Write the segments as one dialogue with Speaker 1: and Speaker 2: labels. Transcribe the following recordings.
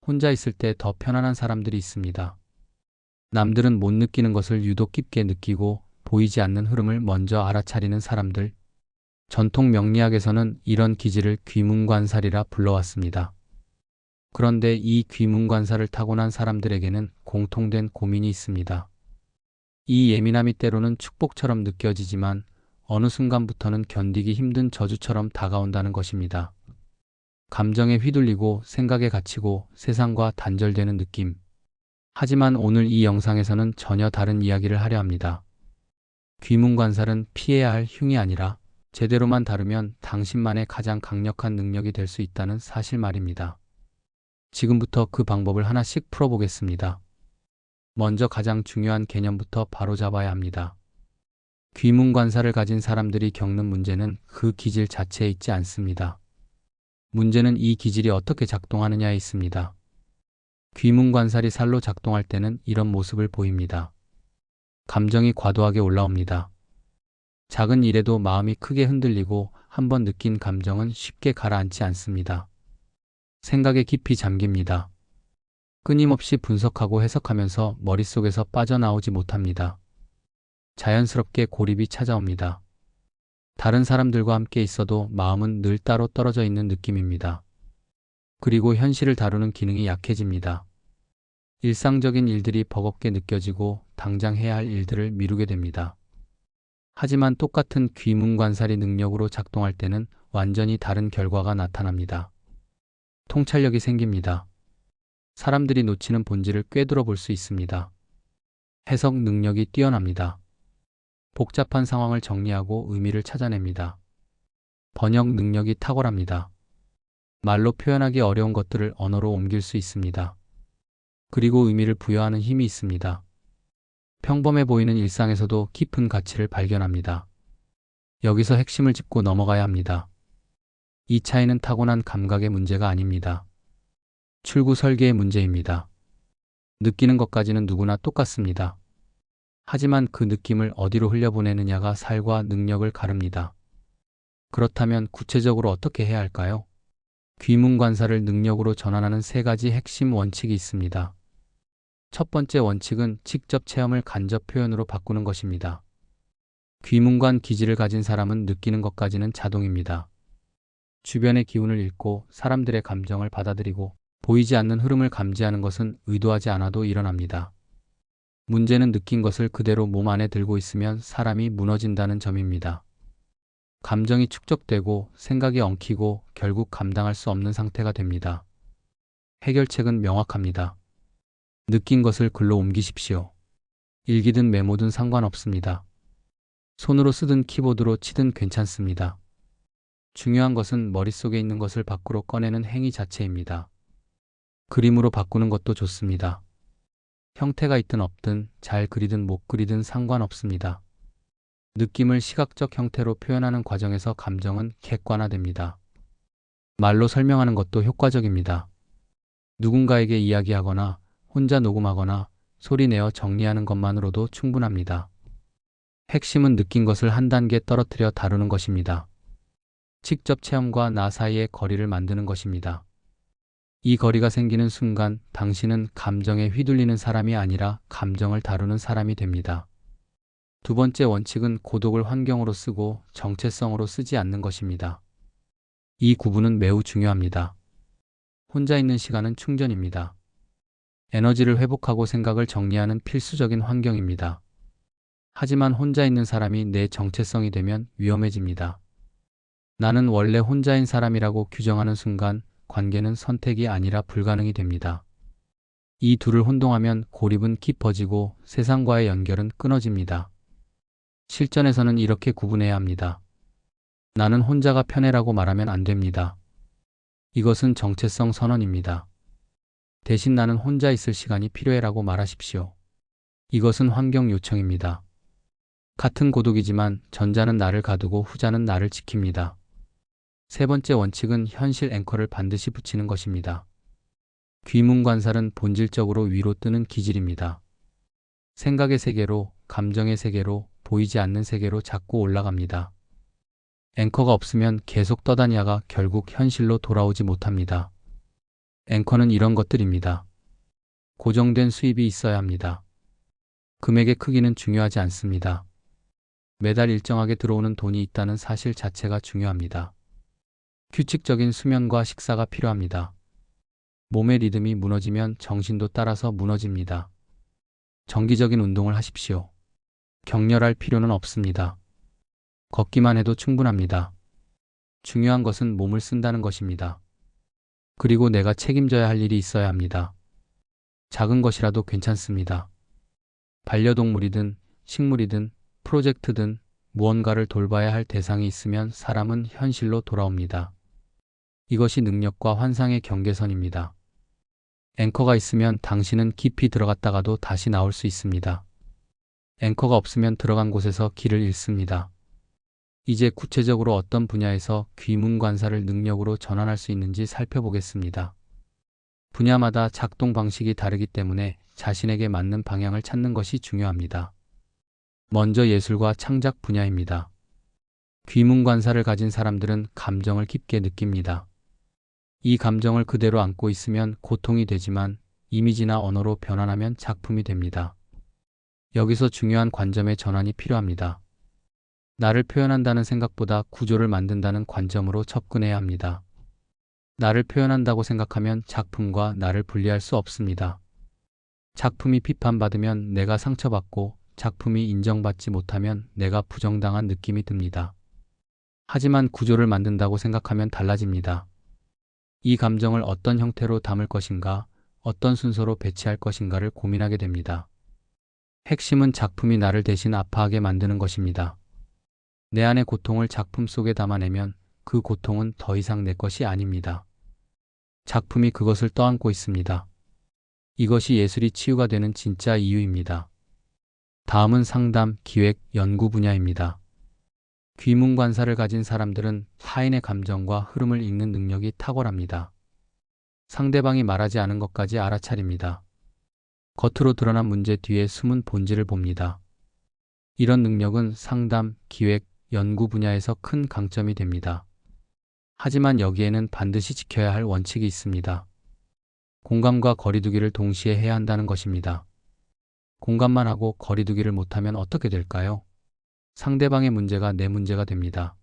Speaker 1: 혼자 있을 때 더 편안한 사람들이 있습니다. 남들은 못 느끼는 것을 유독 깊게 느끼고 보이지 않는 흐름을 먼저 알아차리는 사람들. 전통 명리학에서는 이런 기질을 귀문관살이라 불러왔습니다. 그런데 이 귀문관살을 타고난 사람들에게는 공통된 고민이 있습니다. 이 예민함이 때로는 축복처럼 느껴지지만 어느 순간부터는 견디기 힘든 저주처럼 다가온다는 것입니다. 감정에 휘둘리고 생각에 갇히고 세상과 단절되는 느낌. 하지만 오늘 이 영상에서는 전혀 다른 이야기를 하려 합니다. 귀문관살은 피해야 할 흉이 아니라 제대로만 다루면 당신만의 가장 강력한 능력이 될 수 있다는 사실 말입니다. 지금부터 그 방법을 하나씩 풀어보겠습니다. 먼저 가장 중요한 개념부터 바로잡아야 합니다. 귀문관살을 가진 사람들이 겪는 문제는 그 기질 자체에 있지 않습니다. 문제는 이 기질이 어떻게 작동하느냐에 있습니다. 귀문관살이 살로 작동할 때는 이런 모습을 보입니다. 감정이 과도하게 올라옵니다. 작은 일에도 마음이 크게 흔들리고 한번 느낀 감정은 쉽게 가라앉지 않습니다. 생각에 깊이 잠깁니다. 끊임없이 분석하고 해석하면서 머릿속에서 빠져나오지 못합니다. 자연스럽게 고립이 찾아옵니다. 다른 사람들과 함께 있어도 마음은 늘 따로 떨어져 있는 느낌입니다. 그리고 현실을 다루는 기능이 약해집니다. 일상적인 일들이 버겁게 느껴지고 당장 해야 할 일들을 미루게 됩니다. 하지만 똑같은 귀문관살이 능력으로 작동할 때는 완전히 다른 결과가 나타납니다. 통찰력이 생깁니다. 사람들이 놓치는 본질을 꿰뚫어 볼 수 있습니다. 해석 능력이 뛰어납니다. 복잡한 상황을 정리하고 의미를 찾아냅니다. 번역 능력이 탁월합니다. 말로 표현하기 어려운 것들을 언어로 옮길 수 있습니다. 그리고 의미를 부여하는 힘이 있습니다. 평범해 보이는 일상에서도 깊은 가치를 발견합니다. 여기서 핵심을 짚고 넘어가야 합니다. 이 차이는 타고난 감각의 문제가 아닙니다. 출구 설계의 문제입니다. 느끼는 것까지는 누구나 똑같습니다. 하지만 그 느낌을 어디로 흘려보내느냐가 살과 능력을 가릅니다. 그렇다면 구체적으로 어떻게 해야 할까요? 귀문관살을 능력으로 전환하는 세 가지 핵심 원칙이 있습니다. 첫 번째 원칙은 직접 체험을 간접 표현으로 바꾸는 것입니다. 귀문관 기질을 가진 사람은 느끼는 것까지는 자동입니다. 주변의 기운을 읽고 사람들의 감정을 받아들이고 보이지 않는 흐름을 감지하는 것은 의도하지 않아도 일어납니다. 문제는 느낀 것을 그대로 몸 안에 들고 있으면 사람이 무너진다는 점입니다. 감정이 축적되고 생각이 엉키고 결국 감당할 수 없는 상태가 됩니다. 해결책은 명확합니다. 느낀 것을 글로 옮기십시오. 일기든 메모든 상관없습니다. 손으로 쓰든 키보드로 치든 괜찮습니다. 중요한 것은 머릿속에 있는 것을 밖으로 꺼내는 행위 자체입니다. 그림으로 바꾸는 것도 좋습니다. 형태가 있든 없든 잘 그리든 못 그리든 상관없습니다. 느낌을 시각적 형태로 표현하는 과정에서 감정은 객관화됩니다. 말로 설명하는 것도 효과적입니다. 누군가에게 이야기하거나 혼자 녹음하거나 소리 내어 정리하는 것만으로도 충분합니다. 핵심은 느낀 것을 한 단계 떨어뜨려 다루는 것입니다. 직접 체험과 나 사이의 거리를 만드는 것입니다. 이 거리가 생기는 순간 당신은 감정에 휘둘리는 사람이 아니라 감정을 다루는 사람이 됩니다. 두 번째 원칙은 고독을 환경으로 쓰고 정체성으로 쓰지 않는 것입니다. 이 구분은 매우 중요합니다. 혼자 있는 시간은 충전입니다. 에너지를 회복하고 생각을 정리하는 필수적인 환경입니다. 하지만 혼자 있는 사람이 내 정체성이 되면 위험해집니다. 나는 원래 혼자인 사람이라고 규정하는 순간 관계는 선택이 아니라 불가능이 됩니다. 이 둘을 혼동하면 고립은 깊어지고 세상과의 연결은 끊어집니다. 실전에서는 이렇게 구분해야 합니다. 나는 혼자가 편해라고 말하면 안 됩니다. 이것은 정체성 선언입니다. 대신 나는 혼자 있을 시간이 필요해라고 말하십시오. 이것은 환경 요청입니다. 같은 고독이지만 전자는 나를 가두고 후자는 나를 지킵니다. 세 번째 원칙은 현실 앵커를 반드시 붙이는 것입니다. 귀문관살은 본질적으로 위로 뜨는 기질입니다. 생각의 세계로, 감정의 세계로, 보이지 않는 세계로 자꾸 올라갑니다. 앵커가 없으면 계속 떠다니다가 결국 현실로 돌아오지 못합니다. 앵커는 이런 것들입니다. 고정된 수입이 있어야 합니다. 금액의 크기는 중요하지 않습니다. 매달 일정하게 들어오는 돈이 있다는 사실 자체가 중요합니다. 규칙적인 수면과 식사가 필요합니다. 몸의 리듬이 무너지면 정신도 따라서 무너집니다. 정기적인 운동을 하십시오. 격렬할 필요는 없습니다. 걷기만 해도 충분합니다. 중요한 것은 몸을 쓴다는 것입니다. 그리고 내가 책임져야 할 일이 있어야 합니다. 작은 것이라도 괜찮습니다. 반려동물이든 식물이든 프로젝트든 무언가를 돌봐야 할 대상이 있으면 사람은 현실로 돌아옵니다. 이것이 능력과 환상의 경계선입니다. 앵커가 있으면 당신은 깊이 들어갔다가도 다시 나올 수 있습니다. 앵커가 없으면 들어간 곳에서 길을 잃습니다. 이제 구체적으로 어떤 분야에서 귀문관사를 능력으로 전환할 수 있는지 살펴보겠습니다. 분야마다 작동 방식이 다르기 때문에 자신에게 맞는 방향을 찾는 것이 중요합니다. 먼저 예술과 창작 분야입니다. 귀문관사를 가진 사람들은 감정을 깊게 느낍니다. 이 감정을 그대로 안고 있으면 고통이 되지만 이미지나 언어로 변환하면 작품이 됩니다. 여기서 중요한 관점의 전환이 필요합니다. 나를 표현한다는 생각보다 구조를 만든다는 관점으로 접근해야 합니다. 나를 표현한다고 생각하면 작품과 나를 분리할 수 없습니다. 작품이 비판받으면 내가 상처받고 작품이 인정받지 못하면 내가 부정당한 느낌이 듭니다. 하지만 구조를 만든다고 생각하면 달라집니다. 이 감정을 어떤 형태로 담을 것인가, 어떤 순서로 배치할 것인가를 고민하게 됩니다. 핵심은 작품이 나를 대신 아파하게 만드는 것입니다. 내 안의 고통을 작품 속에 담아내면 그 고통은 더 이상 내 것이 아닙니다. 작품이 그것을 떠안고 있습니다. 이것이 예술이 치유가 되는 진짜 이유입니다. 다음은 상담, 기획, 연구 분야입니다. 귀문관사를 가진 사람들은 타인의 감정과 흐름을 읽는 능력이 탁월합니다. 상대방이 말하지 않은 것까지 알아차립니다. 겉으로 드러난 문제 뒤에 숨은 본질을 봅니다. 이런 능력은 상담, 기획, 연구 분야에서 큰 강점이 됩니다. 하지만 여기에는 반드시 지켜야 할 원칙이 있습니다. 공감과 거리두기를 동시에 해야 한다는 것입니다. 공감만 하고 거리두기를 못하면 어떻게 될까요? 상대방의 문제가 내 문제가 됩니다.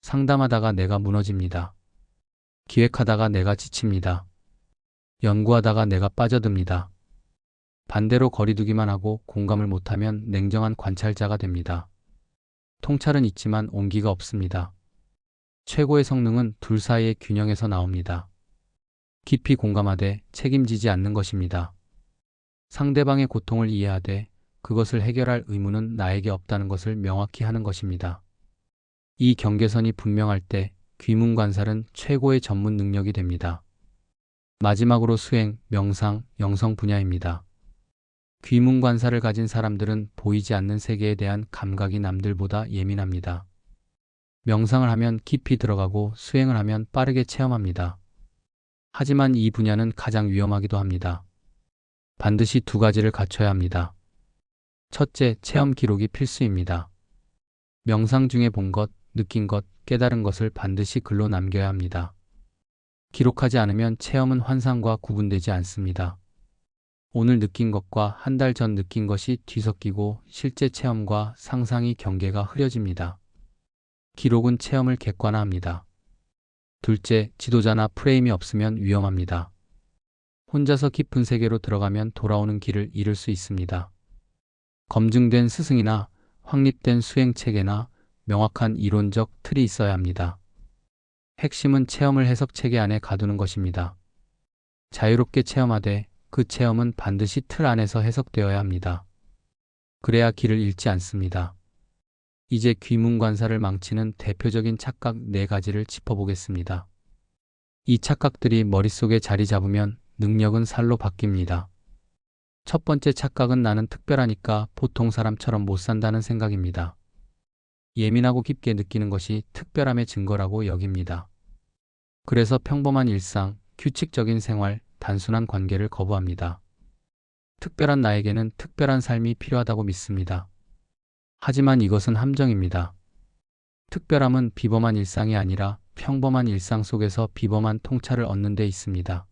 Speaker 1: 상담하다가 내가 무너집니다. 기획하다가 내가 지칩니다. 연구하다가 내가 빠져듭니다. 반대로 거리두기만 하고 공감을 못하면 냉정한 관찰자가 됩니다. 통찰은 있지만 온기가 없습니다. 최고의 성능은 둘 사이의 균형에서 나옵니다. 깊이 공감하되 책임지지 않는 것입니다. 상대방의 고통을 이해하되 그것을 해결할 의무는 나에게 없다는 것을 명확히 하는 것입니다. 이 경계선이 분명할 때 귀문관살은 최고의 전문 능력이 됩니다. 마지막으로 수행, 명상, 영성 분야입니다. 귀문관사를 가진 사람들은 보이지 않는 세계에 대한 감각이 남들보다 예민합니다. 명상을 하면 깊이 들어가고 수행을 하면 빠르게 체험합니다. 하지만 이 분야는 가장 위험하기도 합니다. 반드시 두 가지를 갖춰야 합니다. 첫째, 체험 기록이 필수입니다. 명상 중에 본 것, 느낀 것, 깨달은 것을 반드시 글로 남겨야 합니다. 기록하지 않으면 체험은 환상과 구분되지 않습니다. 오늘 느낀 것과 한 달 전 느낀 것이 뒤섞이고 실제 체험과 상상의 경계가 흐려집니다. 기록은 체험을 객관화합니다. 둘째, 지도자나 프레임이 없으면 위험합니다. 혼자서 깊은 세계로 들어가면 돌아오는 길을 잃을 수 있습니다. 검증된 스승이나 확립된 수행체계나 명확한 이론적 틀이 있어야 합니다. 핵심은 체험을 해석체계 안에 가두는 것입니다. 자유롭게 체험하되 그 체험은 반드시 틀 안에서 해석되어야 합니다. 그래야 길을 잃지 않습니다. 이제 귀문관사를 망치는 대표적인 착각 4가지를 짚어보겠습니다. 이 착각들이 머릿속에 자리 잡으면 능력은 살로 바뀝니다. 첫 번째 착각은 나는 특별하니까 보통 사람처럼 못 산다는 생각입니다. 예민하고 깊게 느끼는 것이 특별함의 증거라고 여깁니다. 그래서 평범한 일상, 규칙적인 생활, 단순한 관계를 거부합니다. 특별한 나에게는 특별한 삶이 필요하다고 믿습니다. 하지만 이것은 함정입니다. 특별함은 비범한 일상이 아니라 평범한 일상 속에서 비범한 통찰을 얻는 데 있습니다.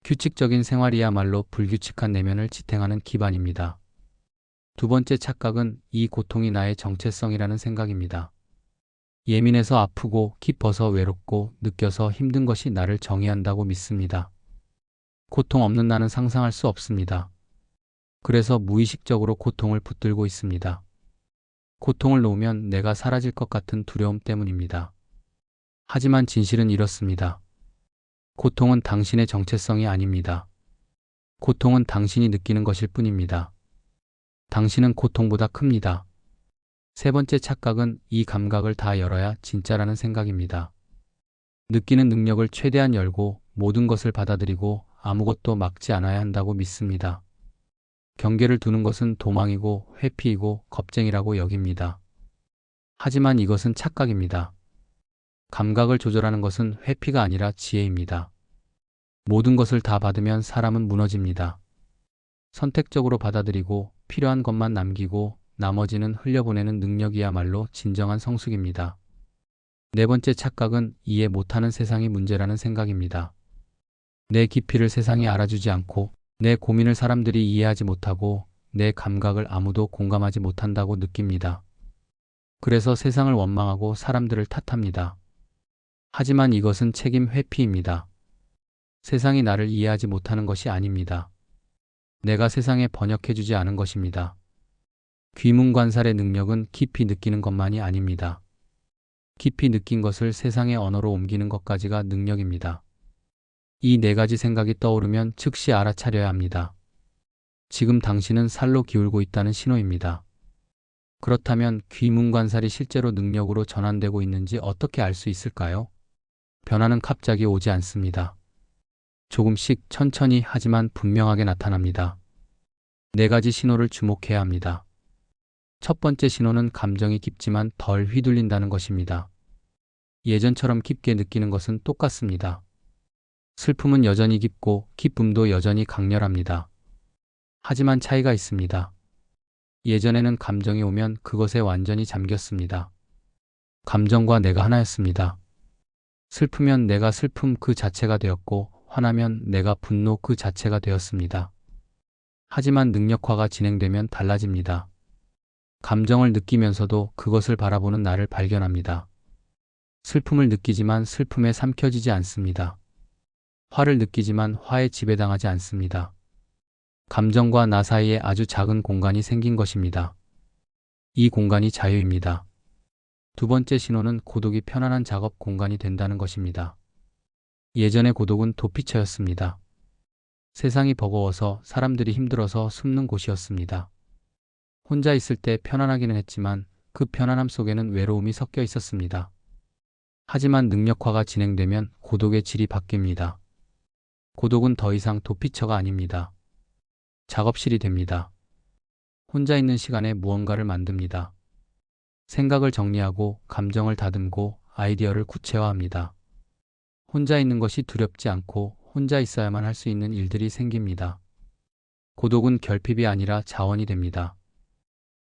Speaker 1: 규칙적인 생활이야말로 불규칙한 내면을 지탱하는 기반입니다. 두 번째 착각은 이 고통이 나의 정체성이라는 생각입니다. 예민해서 아프고 깊어서 외롭고 느껴서 힘든 것이 나를 정의한다고 믿습니다. 고통 없는 나는 상상할 수 없습니다. 그래서 무의식적으로 고통을 붙들고 있습니다. 고통을 놓으면 내가 사라질 것 같은 두려움 때문입니다. 하지만 진실은 이렇습니다. 고통은 당신의 정체성이 아닙니다. 고통은 당신이 느끼는 것일 뿐입니다. 당신은 고통보다 큽니다. 세 번째 착각은 이 감각을 다 열어야 진짜라는 생각입니다. 느끼는 능력을 최대한 열고 모든 것을 받아들이고 아무것도 막지 않아야 한다고 믿습니다. 경계를 두는 것은 도망이고 회피이고 겁쟁이라고 여깁니다. 하지만 이것은 착각입니다. 감각을 조절하는 것은 회피가 아니라 지혜입니다. 모든 것을 다 받으면 사람은 무너집니다. 선택적으로 받아들이고 필요한 것만 남기고 나머지는 흘려보내는 능력이야말로 진정한 성숙입니다. 네 번째 착각은 이해 못하는 세상이 문제라는 생각입니다. 내 깊이를 세상이 알아주지 않고 내 고민을 사람들이 이해하지 못하고 내 감각을 아무도 공감하지 못한다고 느낍니다. 그래서 세상을 원망하고 사람들을 탓합니다. 하지만 이것은 책임 회피입니다. 세상이 나를 이해하지 못하는 것이 아닙니다. 내가 세상에 번역해주지 않은 것입니다. 귀문관살의 능력은 깊이 느끼는 것만이 아닙니다. 깊이 느낀 것을 세상의 언어로 옮기는 것까지가 능력입니다. 이 네 가지 생각이 떠오르면 즉시 알아차려야 합니다. 지금 당신은 살로 기울고 있다는 신호입니다. 그렇다면 귀문관살이 실제로 능력으로 전환되고 있는지 어떻게 알 수 있을까요? 변화는 갑자기 오지 않습니다. 조금씩 천천히 하지만 분명하게 나타납니다. 네 가지 신호를 주목해야 합니다. 첫 번째 신호는 감정이 깊지만 덜 휘둘린다는 것입니다. 예전처럼 깊게 느끼는 것은 똑같습니다. 슬픔은 여전히 깊고 기쁨도 여전히 강렬합니다. 하지만 차이가 있습니다. 예전에는 감정이 오면 그것에 완전히 잠겼습니다. 감정과 내가 하나였습니다. 슬프면 내가 슬픔 그 자체가 되었고 화나면 내가 분노 그 자체가 되었습니다. 하지만 능력화가 진행되면 달라집니다. 감정을 느끼면서도 그것을 바라보는 나를 발견합니다. 슬픔을 느끼지만 슬픔에 삼켜지지 않습니다. 화를 느끼지만 화에 지배당하지 않습니다. 감정과 나 사이에 아주 작은 공간이 생긴 것입니다. 이 공간이 자유입니다. 두 번째 신호는 고독이 편안한 작업 공간이 된다는 것입니다. 예전의 고독은 도피처였습니다. 세상이 버거워서 사람들이 힘들어서 숨는 곳이었습니다. 혼자 있을 때 편안하기는 했지만 그 편안함 속에는 외로움이 섞여 있었습니다. 하지만 능력화가 진행되면 고독의 질이 바뀝니다. 고독은 더 이상 도피처가 아닙니다. 작업실이 됩니다. 혼자 있는 시간에 무언가를 만듭니다. 생각을 정리하고 감정을 다듬고 아이디어를 구체화합니다. 혼자 있는 것이 두렵지 않고 혼자 있어야만 할 수 있는 일들이 생깁니다. 고독은 결핍이 아니라 자원이 됩니다.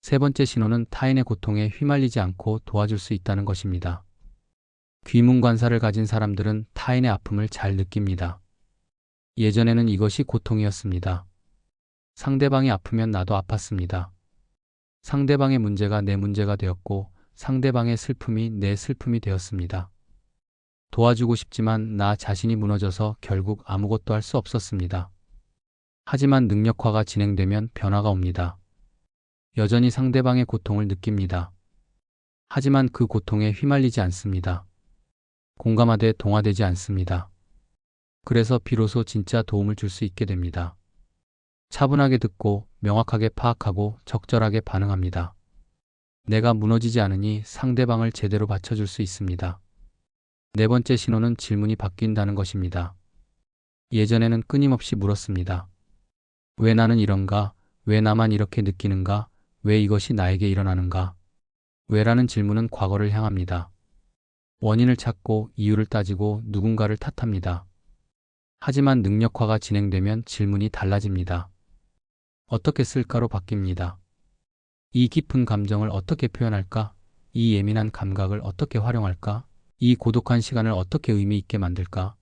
Speaker 1: 세 번째 신호는 타인의 고통에 휘말리지 않고 도와줄 수 있다는 것입니다. 귀문관사를 가진 사람들은 타인의 아픔을 잘 느낍니다. 예전에는 이것이 고통이었습니다. 상대방이 아프면 나도 아팠습니다. 상대방의 문제가 내 문제가 되었고 상대방의 슬픔이 내 슬픔이 되었습니다. 도와주고 싶지만 나 자신이 무너져서 결국 아무것도 할 수 없었습니다. 하지만 능력화가 진행되면 변화가 옵니다. 여전히 상대방의 고통을 느낍니다. 하지만 그 고통에 휘말리지 않습니다. 공감하되 동화되지 않습니다. 그래서 비로소 진짜 도움을 줄 수 있게 됩니다. 차분하게 듣고 명확하게 파악하고 적절하게 반응합니다. 내가 무너지지 않으니 상대방을 제대로 받쳐줄 수 있습니다. 네 번째 신호는 질문이 바뀐다는 것입니다. 예전에는 끊임없이 물었습니다. 왜 나는 이런가? 왜 나만 이렇게 느끼는가? 왜 이것이 나에게 일어나는가? 왜라는 질문은 과거를 향합니다. 원인을 찾고 이유를 따지고 누군가를 탓합니다. 하지만 능력화가 진행되면 질문이 달라집니다. 어떻게 쓸까로 바뀝니다. 이 깊은 감정을 어떻게 표현할까? 이 예민한 감각을 어떻게 활용할까? 이 고독한 시간을 어떻게 의미 있게 만들까?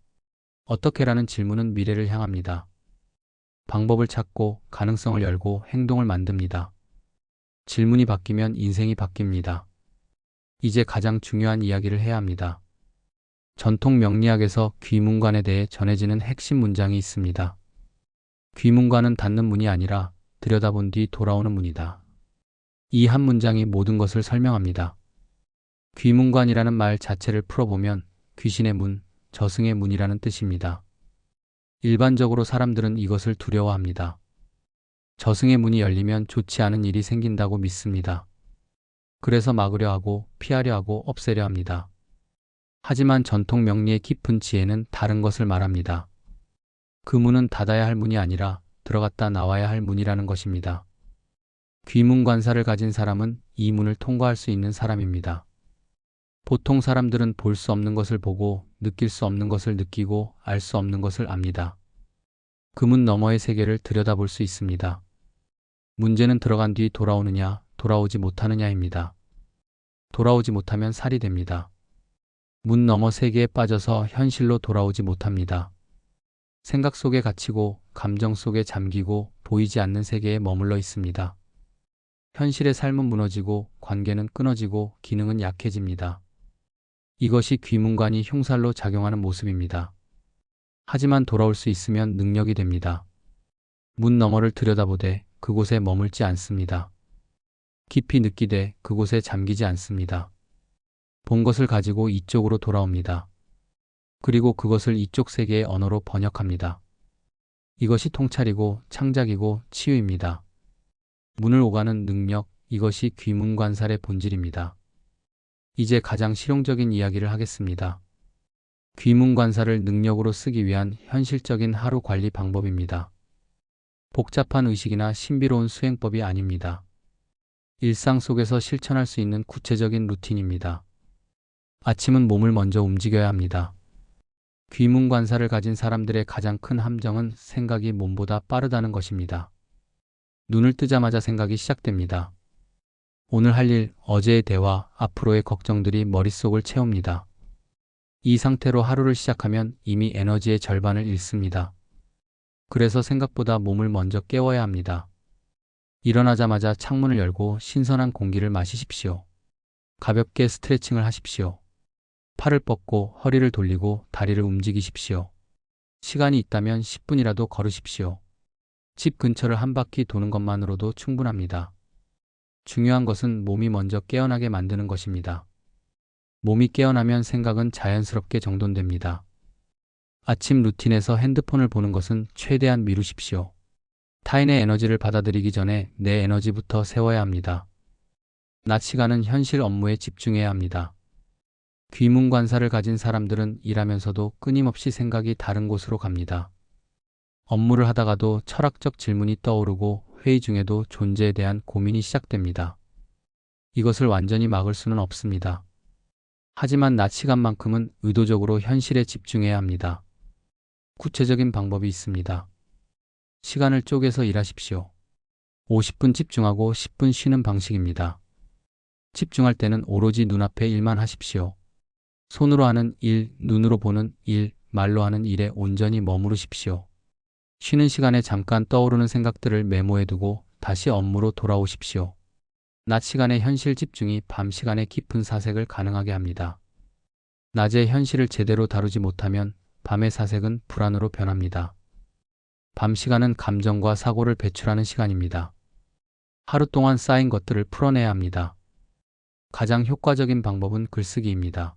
Speaker 1: 어떻게라는 질문은 미래를 향합니다. 방법을 찾고 가능성을 열고 행동을 만듭니다. 질문이 바뀌면 인생이 바뀝니다. 이제 가장 중요한 이야기를 해야 합니다. 전통 명리학에서 귀문관에 대해 전해지는 핵심 문장이 있습니다. 귀문관은 닫는 문이 아니라 들여다본 뒤 돌아오는 문이다. 이 한 문장이 모든 것을 설명합니다. 귀문관이라는 말 자체를 풀어보면 귀신의 문, 저승의 문이라는 뜻입니다. 일반적으로 사람들은 이것을 두려워합니다. 저승의 문이 열리면 좋지 않은 일이 생긴다고 믿습니다. 그래서 막으려 하고 피하려 하고 없애려 합니다. 하지만 전통 명리의 깊은 지혜는 다른 것을 말합니다. 그 문은 닫아야 할 문이 아니라 들어갔다 나와야 할 문이라는 것입니다. 귀문 관사를 가진 사람은 이 문을 통과할 수 있는 사람입니다. 보통 사람들은 볼 수 없는 것을 보고 느낄 수 없는 것을 느끼고 알 수 없는 것을 압니다. 그 문 너머의 세계를 들여다볼 수 있습니다. 문제는 들어간 뒤 돌아오느냐, 돌아오지 못하느냐입니다. 돌아오지 못하면 살이 됩니다. 문 너머 세계에 빠져서 현실로 돌아오지 못합니다. 생각 속에 갇히고 감정 속에 잠기고 보이지 않는 세계에 머물러 있습니다. 현실의 삶은 무너지고 관계는 끊어지고 기능은 약해집니다. 이것이 귀문관이 흉살로 작용하는 모습입니다. 하지만 돌아올 수 있으면 능력이 됩니다. 문 너머를 들여다보되 그곳에 머물지 않습니다. 깊이 느끼되 그곳에 잠기지 않습니다. 본 것을 가지고 이쪽으로 돌아옵니다. 그리고 그것을 이쪽 세계의 언어로 번역합니다. 이것이 통찰이고 창작이고 치유입니다. 문을 오가는 능력, 이것이 귀문관살의 본질입니다. 이제 가장 실용적인 이야기를 하겠습니다. 귀문관살을 능력으로 쓰기 위한 현실적인 하루 관리 방법입니다. 복잡한 의식이나 신비로운 수행법이 아닙니다. 일상 속에서 실천할 수 있는 구체적인 루틴입니다. 아침은 몸을 먼저 움직여야 합니다. 귀문관사를 가진 사람들의 가장 큰 함정은 생각이 몸보다 빠르다는 것입니다. 눈을 뜨자마자 생각이 시작됩니다. 오늘 할 일, 어제의 대화, 앞으로의 걱정들이 머릿속을 채웁니다. 이 상태로 하루를 시작하면 이미 에너지의 절반을 잃습니다. 그래서 생각보다 몸을 먼저 깨워야 합니다. 일어나자마자 창문을 열고 신선한 공기를 마시십시오. 가볍게 스트레칭을 하십시오. 팔을 뻗고 허리를 돌리고 다리를 움직이십시오. 시간이 있다면 10분이라도 걸으십시오. 집 근처를 한 바퀴 도는 것만으로도 충분합니다. 중요한 것은 몸이 먼저 깨어나게 만드는 것입니다. 몸이 깨어나면 생각은 자연스럽게 정돈됩니다. 아침 루틴에서 핸드폰을 보는 것은 최대한 미루십시오. 타인의 에너지를 받아들이기 전에 내 에너지부터 세워야 합니다. 낮 시간은 현실 업무에 집중해야 합니다. 귀문관사를 가진 사람들은 일하면서도 끊임없이 생각이 다른 곳으로 갑니다. 업무를 하다가도 철학적 질문이 떠오르고 회의 중에도 존재에 대한 고민이 시작됩니다. 이것을 완전히 막을 수는 없습니다. 하지만 낮 시간만큼은 의도적으로 현실에 집중해야 합니다. 구체적인 방법이 있습니다. 시간을 쪼개서 일하십시오. 50분 집중하고 10분 쉬는 방식입니다. 집중할 때는 오로지 눈앞의 일만 하십시오. 손으로 하는 일, 눈으로 보는 일, 말로 하는 일에 온전히 머무르십시오. 쉬는 시간에 잠깐 떠오르는 생각들을 메모해두고 다시 업무로 돌아오십시오. 낮 시간의 현실 집중이 밤 시간의 깊은 사색을 가능하게 합니다. 낮에 현실을 제대로 다루지 못하면 밤의 사색은 불안으로 변합니다. 밤 시간은 감정과 사고를 배출하는 시간입니다. 하루 동안 쌓인 것들을 풀어내야 합니다. 가장 효과적인 방법은 글쓰기입니다.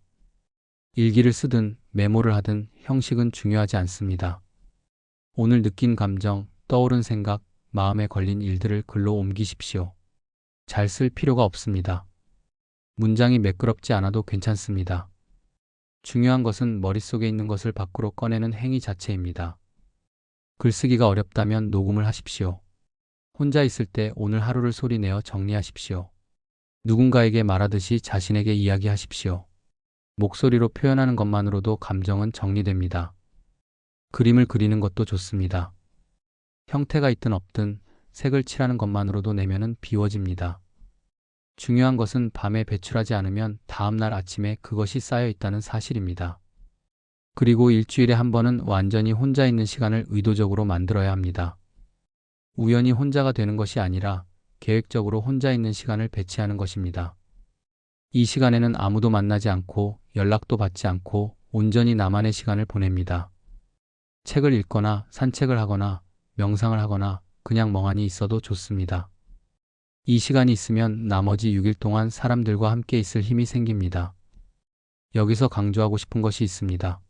Speaker 1: 일기를 쓰든 메모를 하든 형식은 중요하지 않습니다. 오늘 느낀 감정, 떠오른 생각, 마음에 걸린 일들을 글로 옮기십시오. 잘 쓸 필요가 없습니다. 문장이 매끄럽지 않아도 괜찮습니다. 중요한 것은 머릿속에 있는 것을 밖으로 꺼내는 행위 자체입니다. 글쓰기가 어렵다면 녹음을 하십시오. 혼자 있을 때 오늘 하루를 소리내어 정리하십시오. 누군가에게 말하듯이 자신에게 이야기하십시오. 목소리로 표현하는 것만으로도 감정은 정리됩니다. 그림을 그리는 것도 좋습니다. 형태가 있든 없든 색을 칠하는 것만으로도 내면은 비워집니다. 중요한 것은 밤에 배출하지 않으면 다음날 아침에 그것이 쌓여 있다는 사실입니다. 그리고 일주일에 한 번은 완전히 혼자 있는 시간을 의도적으로 만들어야 합니다. 우연히 혼자가 되는 것이 아니라 계획적으로 혼자 있는 시간을 배치하는 것입니다. 이 시간에는 아무도 만나지 않고 연락도 받지 않고 온전히 나만의 시간을 보냅니다. 책을 읽거나 산책을 하거나 명상을 하거나 그냥 멍하니 있어도 좋습니다. 이 시간이 있으면 나머지 6일 동안 사람들과 함께 있을 힘이 생깁니다. 여기서 강조하고 싶은 것이 있습니다.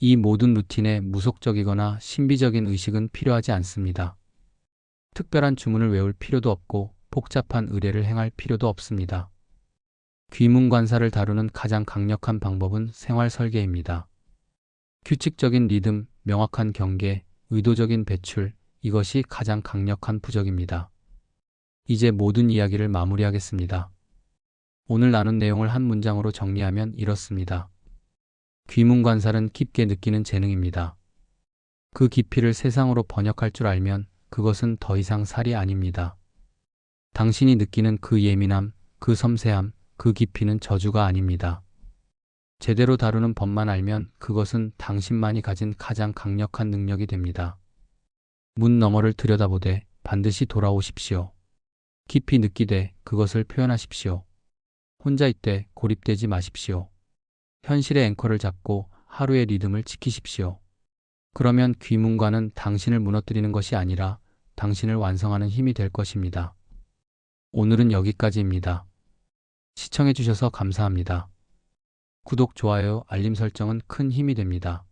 Speaker 1: 이 모든 루틴에 무속적이거나 신비적인 의식은 필요하지 않습니다. 특별한 주문을 외울 필요도 없고 복잡한 의례를 행할 필요도 없습니다. 귀문관사를 다루는 가장 강력한 방법은 생활 설계입니다. 규칙적인 리듬, 명확한 경계, 의도적인 배출, 이것이 가장 강력한 부적입니다. 이제 모든 이야기를 마무리하겠습니다. 오늘 나눈 내용을 한 문장으로 정리하면 이렇습니다. 귀문관살은 깊게 느끼는 재능입니다. 그 깊이를 세상으로 번역할 줄 알면 그것은 더 이상 살이 아닙니다. 당신이 느끼는 그 예민함, 그 섬세함, 그 깊이는 저주가 아닙니다. 제대로 다루는 법만 알면 그것은 당신만이 가진 가장 강력한 능력이 됩니다. 문 너머를 들여다보되 반드시 돌아오십시오. 깊이 느끼되 그것을 표현하십시오. 혼자 있되 고립되지 마십시오. 현실의 앵커를 잡고 하루의 리듬을 지키십시오. 그러면 귀문관은 당신을 무너뜨리는 것이 아니라 당신을 완성하는 힘이 될 것입니다. 오늘은 여기까지입니다. 시청해주셔서 감사합니다. 구독, 좋아요, 알림 설정은 큰 힘이 됩니다.